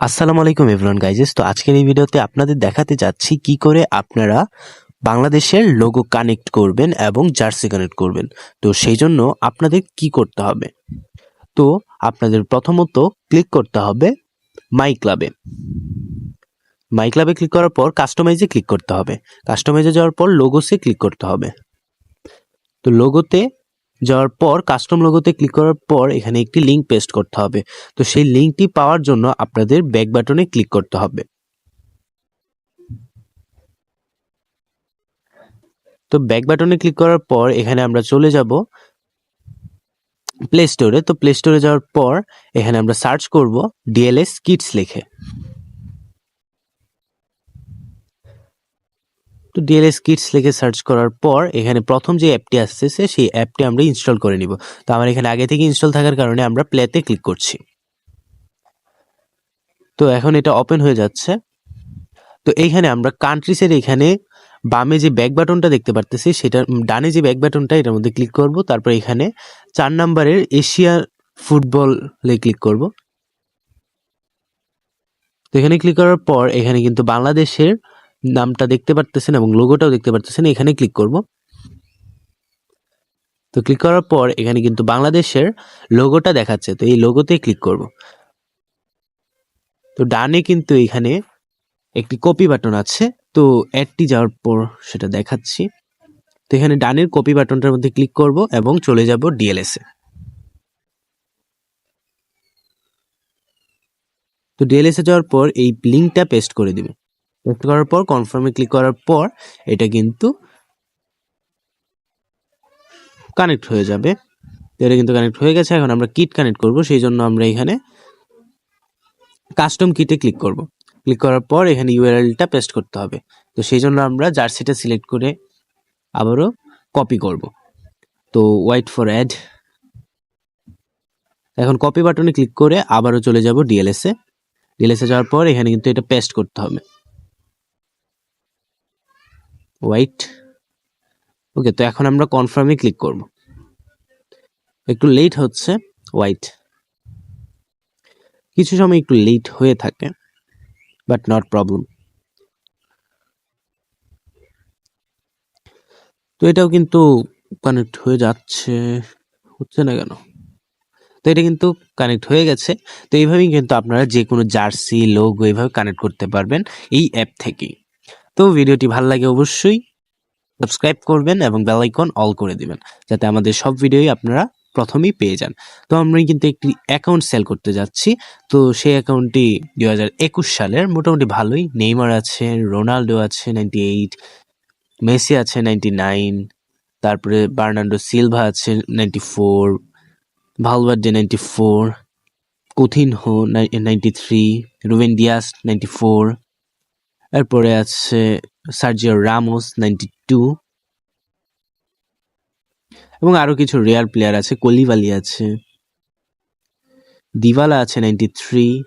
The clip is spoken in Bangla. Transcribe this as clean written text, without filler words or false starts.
আসসালামু আলাইকুম এভরিওয়ান গাইজেস। তো আজকের এই ভিডিওতে আপনাদের দেখাতে যাচ্ছি কি করে আপনারা বাংলাদেশের লোগো কানেক্ট করবেন এবং জার্সি কানেক্ট করবেন। তো সেই জন্য আপনাদের কি করতে হবে, তো আপনাদের প্রথমত ক্লিক করতে হবে মাই ক্লাবে। মাই ক্লাবে ক্লিক করার পর কাস্টমাইজে ক্লিক করতে হবে। কাস্টমাইজে যাওয়ার পর লোগোসে ক্লিক করতে হবে। তো লোগোতে যাওয়ার পর কাস্টম লোগোতে ক্লিক করার পর এখানে একটি লিঙ্ক পেস্ট করতে হবে। তো সেই লিঙ্কটি পাওয়ার জন্য আপনাদের ব্যাক বাটনে ক্লিক করতে হবে। তো ব্যাক বাটনে ক্লিক করার পর এখানে আমরা চলে যাব প্লে স্টোরে। তো প্লে স্টোরে যাওয়ার পর এখানে আমরা সার্চ করব ডিএলএস কিডস লিখে। তো ডিএলএস কিডস লিখে সার্চ করার পর এখানে প্রথম যে অ্যাপটি আসতেছে সেই অ্যাপটি আমরা ইনস্টল করে নিব। তো আমার এখানে আগে থেকে ইনস্টল থাকার কারণে আমরা প্লেতে ক্লিক করছি। তো এখন এটা ওপেন হয়ে যাচ্ছে। তো এইখানে আমরা কান্ট্রিসের এখানে বামে যে ব্যাক বাটনটা দেখতে পারতেছি, সেটা ডানে যে ব্যাক বাটনটা এটার মধ্যে ক্লিক করব। তারপর এখানে 4 নম্বরের এশিয়া ফুটবলে ক্লিক করব। তো এখানে ক্লিক করার পর এখানে কিন্তু বাংলাদেশের নামটা দেখতে পারতেছেন এবং লোগোটাও দেখতে পারতেছেন। এখানে ক্লিক করব। তো ক্লিক করার পর এখানে কিন্তু বাংলাদেশের লোগোটা দেখাচ্ছে, তো এই লোগোতে ক্লিক করব। তো ডানে কিন্তু এখানে একটি কপি বাটন আছে, তো অ্যাডটি যাওয়ার পর সেটা দেখাচ্ছি। তো এখানে ডানের কপি বাটনটার মধ্যে ক্লিক করব এবং চলে যাব ডিএলএস এ। তো ডিএলএস এ যাওয়ার পর এই লিঙ্কটা পেস্ট করে দিব। পেস্ট করার পর কনফার্মে ক্লিক করার পর এটা কিন্তু কানেক্ট হয়ে যাবে। এটা কিন্তু কানেক্ট হয়ে গেছে। এখন আমরা কিট কানেক্ট করব, সেই জন্য আমরা এখানে কাস্টম কিটে ক্লিক করব। ক্লিক করার পর এখানে ইউআরএলটা পেস্ট করতে হবে। তো সেই জন্য আমরা জার্সিটা সিলেক্ট করে আবারও কপি করব। তো ওয়েট ফর অ্যাড। এখন কপি বাটনে ক্লিক করে আবারও চলে যাব ডিএলএস এ। ডিএলএস এ যাওয়ার পর এখানে কিন্তু এটা পেস্ট করতে হবে। ওয়েট। ওকে, তো এখন আমরা কনফার্মে ক্লিক করব। একটু লেট হচ্ছে, ওয়েট। কিছু সময় একটু লেট হয়ে থাকে, বাট নট প্রবলেম। তো এটাও কিন্তু কানেক্ট হয়ে যাচ্ছে, হচ্ছে না কেন? তো এটা কিন্তু কানেক্ট হয়ে গেছে। তো এইভাবেই কিন্তু আপনারা যে কোনো জার্সি লোগো এইভাবে কানেক্ট করতে পারবেন এই অ্যাপ থেকেই। তো ভিডিওটি ভালো লাগে অবশ্যই সাবস্ক্রাইব করবেন এবং বেল আইকন অল করে দিবেন, যাতে আমাদের সব ভিডিওই আপনারা প্রথমেই পেয়ে যান। তো আমরা কিন্তু একটি অ্যাকাউন্ট সেল করতে যাচ্ছি। তো সেই অ্যাকাউন্টটি 2021 সালের, মোটামুটি ভালোই। নেইমার আছে, রোনাল্ডো আছে 98, মেসি আছে 99, তারপরে বার্নার্ডো সিলভা আছে 94, ভালভার্ডে 94, কুতিনহো 93, রুবেন দিয়াস 94, এরপরে আছে সার্জিও রামোস 92 এবং আরো কিছু রেয়ার প্লেয়ার আছে। কোলিবালি আছে, দিবালা আছে 93,